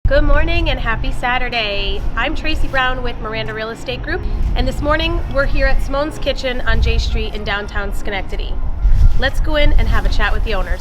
Good morning and happy Saturday. I'm Tracy Brown with Miranda Real Estate Group, and this morning we're here at Simone's Kitchen on J Street in downtown Schenectady. Let's go in and have a chat with the owners.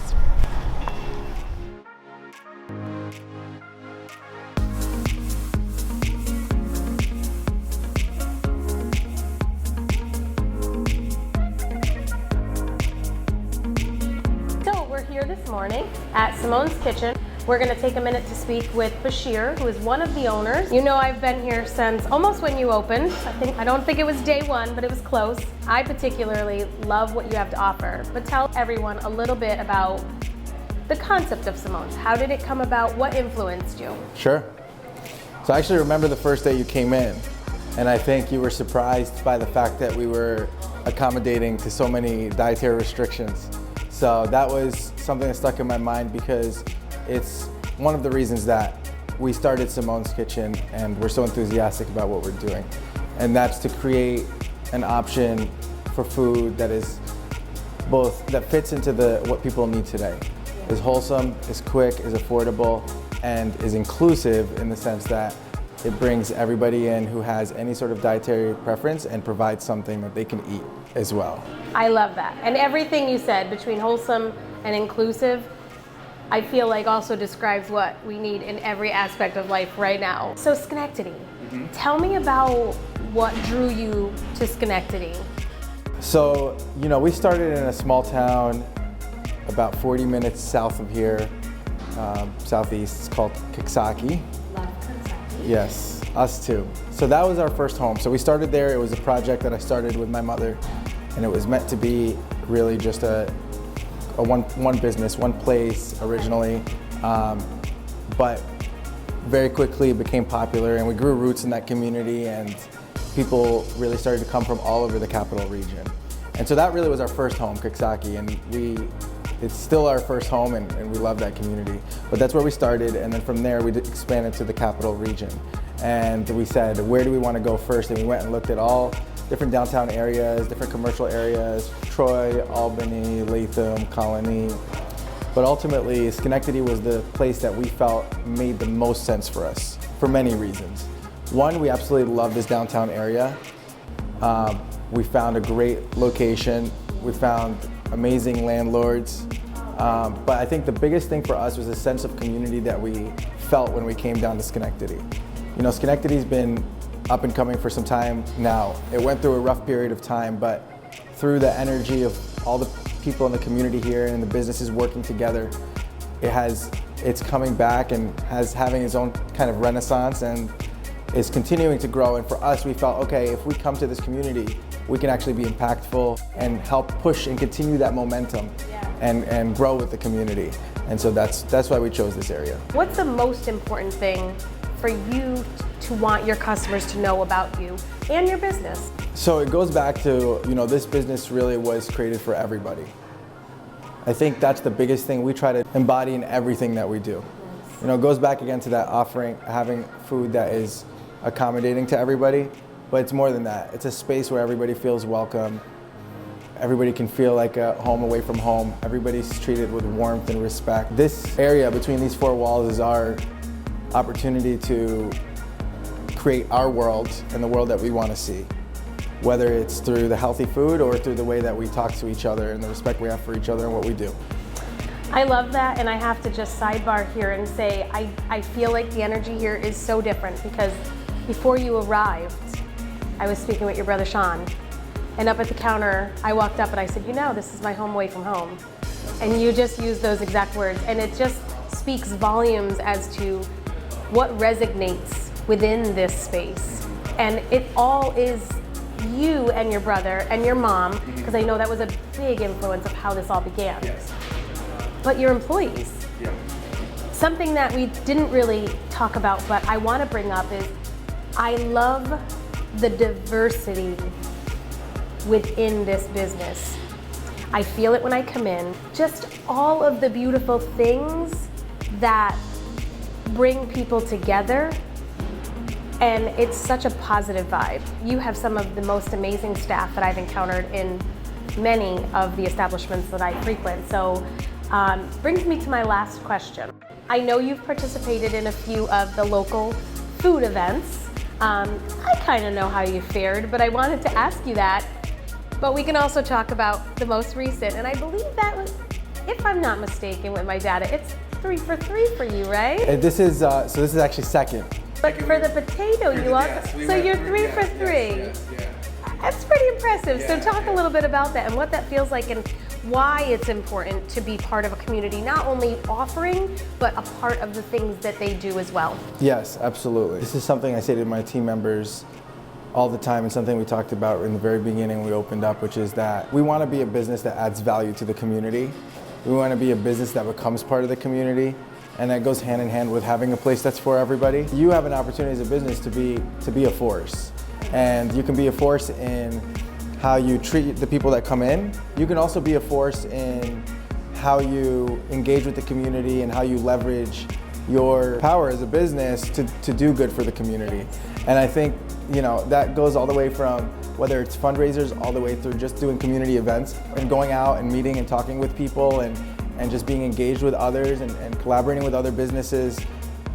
So we're here this morning at Simone's Kitchen. We're going to take a minute to speak with Bashir, who is one of the owners. You know, I've been here since almost when you opened. I don't think it was day one, but it was close. I particularly love what you have to offer, but tell everyone a little bit about the concept of Simone's. How did it come about? What influenced you? Sure. So I actually remember the first day you came in, and I think you were surprised by the fact that we were accommodating to so many dietary restrictions. So that was something that stuck in my mind because it's one of the reasons that we started Simone's Kitchen and we're so enthusiastic about what we're doing. And that's to create an option for food that is both, that fits into what people need today. Is wholesome, is quick, is affordable, and is inclusive in the sense that it brings everybody in who has any sort of dietary preference and provides something that they can eat as well. I love that. And everything you said between wholesome and inclusive, I feel like also describes what we need in every aspect of life right now. So Schenectady, tell me about what drew you to Schenectady. So, you know, we started in a small town about 40 minutes south of here, southeast. It's called Coxsackie. Love Kentucky. Yes, us too. So that was our first home. So we started there. It was a project that I started with my mother, and it was meant to be really just a one business, one place originally, but very quickly it became popular and we grew roots in that community and people really started to come from all over the capital region. And so that really was our first home, Coxsackie, and it's still our first home and we love that community. But that's where we started, and then from there we expanded to the capital region. And we said, where do we want to go first? And we went and looked at all different downtown areas, different commercial areas, Troy, Albany, Latham, Colony. But ultimately, Schenectady was the place that we felt made the most sense for us, for many reasons. One, we absolutely love this downtown area. We found a great location. We found amazing landlords. But I think the biggest thing for us was a sense of community that we felt when we came down to Schenectady. You know, Schenectady's been up and coming for some time now. It went through a rough period of time, but through the energy of all the people in the community here and the businesses working together, it's coming back and having its own kind of renaissance and is continuing to grow. And for us, we felt, okay, if we come to this community, we can actually be impactful and help push and continue that momentum and grow with the community. And so that's why we chose this area. What's the most important thing for you to want your customers to know about you and your business? So it goes back to, you know, this business really was created for everybody. I think that's the biggest thing we try to embody in everything that we do. You know, it goes back again to that having food that is accommodating to everybody, but it's more than that. It's a space where everybody feels welcome. Everybody can feel like a home away from home. Everybody's treated with warmth and respect. This area between these four walls is our opportunity to create our world and the world that we want to see, whether it's through the healthy food or through the way that we talk to each other and the respect we have for each other and what we do. I love that, and I have to just sidebar here and say I feel like the energy here is so different because before you arrived, I was speaking with your brother Sean, and up at the counter, I walked up and I said, you know, this is my home away from home. And you just used those exact words, and it just speaks volumes as to what resonates within this space. And it all is you and your brother and your mom, because I know that was a big influence of how this all began. Yes. But your employees. Yeah. Something that we didn't really talk about, but I want to bring up is I love the diversity within this business. I feel it when I come in. Just all of the beautiful things that bring people together, and it's such a positive vibe. You have some of the most amazing staff that I've encountered in many of the establishments that I frequent. So brings me to my last question. I know you've participated in a few of the local food events. I kind of know how you fared, but I wanted to ask you that. But we can also talk about the most recent, and I believe that was, if I'm not mistaken with my data, it's 3 for 3 for you, right? And this is actually second. But for the potato, you are, so you're 3 for 3. Yes. That's pretty impressive. So talk a little bit about that and what that feels like and why it's important to be part of a community, not only offering, but a part of the things that they do as well. Yes, absolutely. This is something I say to my team members all the time, and something we talked about in the very beginning when we opened up, which is that we want to be a business that adds value to the community. We want to be a business that becomes part of the community, and that goes hand in hand with having a place that's for everybody. You have an opportunity as a business to be a force, and you can be a force in how you treat the people that come in. You can also be a force in how you engage with the community and how you leverage your power as a business to do good for the community. And I think, you know, that goes all the way from whether it's fundraisers all the way through just doing community events and going out and meeting and talking with people and just being engaged with others and collaborating with other businesses.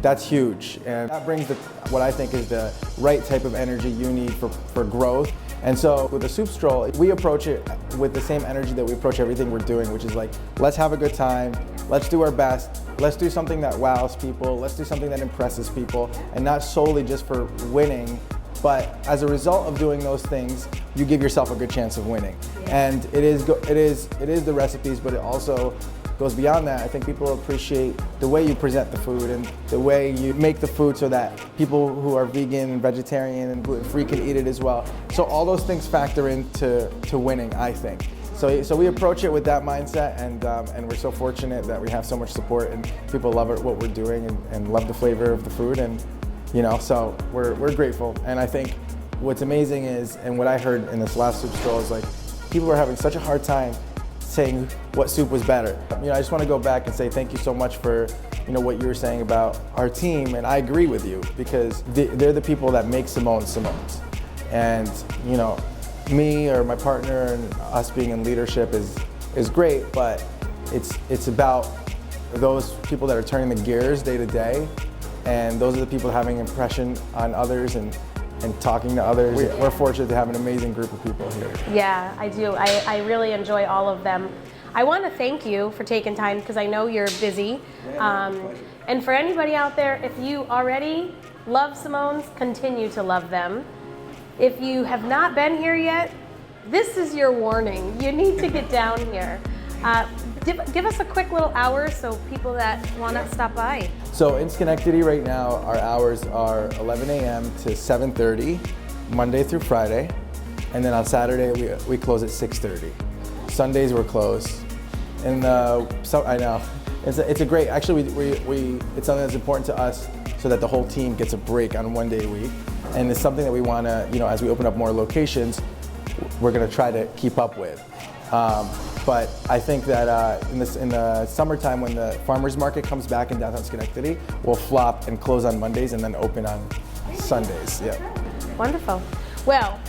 That's huge. And that brings what I think is the right type of energy you need for growth. And so with the soup stroll, we approach it with the same energy that we approach everything we're doing, which is like, let's have a good time, let's do our best, let's do something that wows people, let's do something that impresses people, and not solely just for winning, but as a result of doing those things, you give yourself a good chance of winning. And it is the recipes, but it also goes beyond that. I think people appreciate the way you present the food and the way you make the food so that people who are vegan and vegetarian and gluten-free can eat it as well. So all those things factor into winning, I think. So we approach it with that mindset, and we're so fortunate that we have so much support and people love what we're doing and love the flavor of the food, and you know, so we're grateful. And I think what's amazing is, and what I heard in this last soup stroll is like, people are having such a hard time saying what soup was better. You know, I just want to go back and say thank you so much for, you know, what you were saying about our team, and I agree with you because they're the people that make Simone's. And you know, me or my partner and us being in leadership is great, but it's about those people that are turning the gears day to day, and those are the people having impression on others and talking to others. We're fortunate to have an amazing group of people here. Yeah, I do. I really enjoy all of them. I want to thank you for taking time because I know you're busy. And for anybody out there, if you already love Simone's, continue to love them. If you have not been here yet, this is your warning. You need to get down here. Give us a quick little hour so people that want to stop by. So in Schenectady right now, our hours are 11 a.m. to 7:30, Monday through Friday. And then on Saturday, we close at 6:30. Sundays we're closed. And so I know, it's a great, actually it's something that's important to us so that the whole team gets a break on one day a week. And it's something that we want to, you know, as we open up more locations, we're going to try to keep up with. But I think that in the summertime, when the farmers market comes back in downtown Schenectady, we'll flop and close on Mondays and then open on Sundays. Yeah. Wonderful. Well,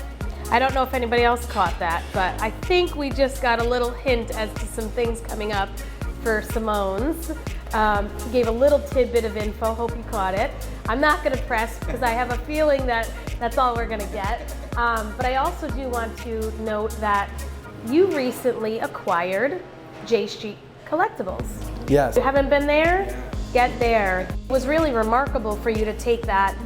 I don't know if anybody else caught that, but I think we just got a little hint as to some things coming up for Simone's. Gave a little tidbit of info, hope you caught it. I'm not going to press because I have a feeling that that's all we're going to get. But I also do want to note that you recently acquired J Street Collectibles. Yes. If you haven't been there, get there. It was really remarkable for you to take that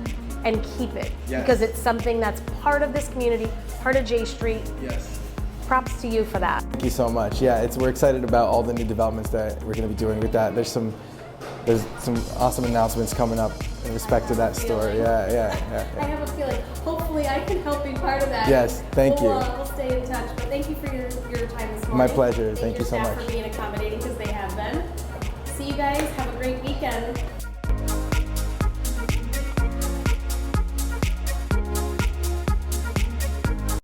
and keep it because it's something that's part of this community, part of J Street. Yes. Props to you for that. Thank you so much. Yeah, we're excited about all the new developments that we're going to be doing with that. There's some awesome announcements coming up in respect to that store. Yeah. I have a feeling. Hopefully, I can help be part of that. Yes, thank you. We'll stay in touch. But thank you for your time this morning. My pleasure. Thank you so much. Thank you for being accommodating because they have been. See you guys. Have a great weekend.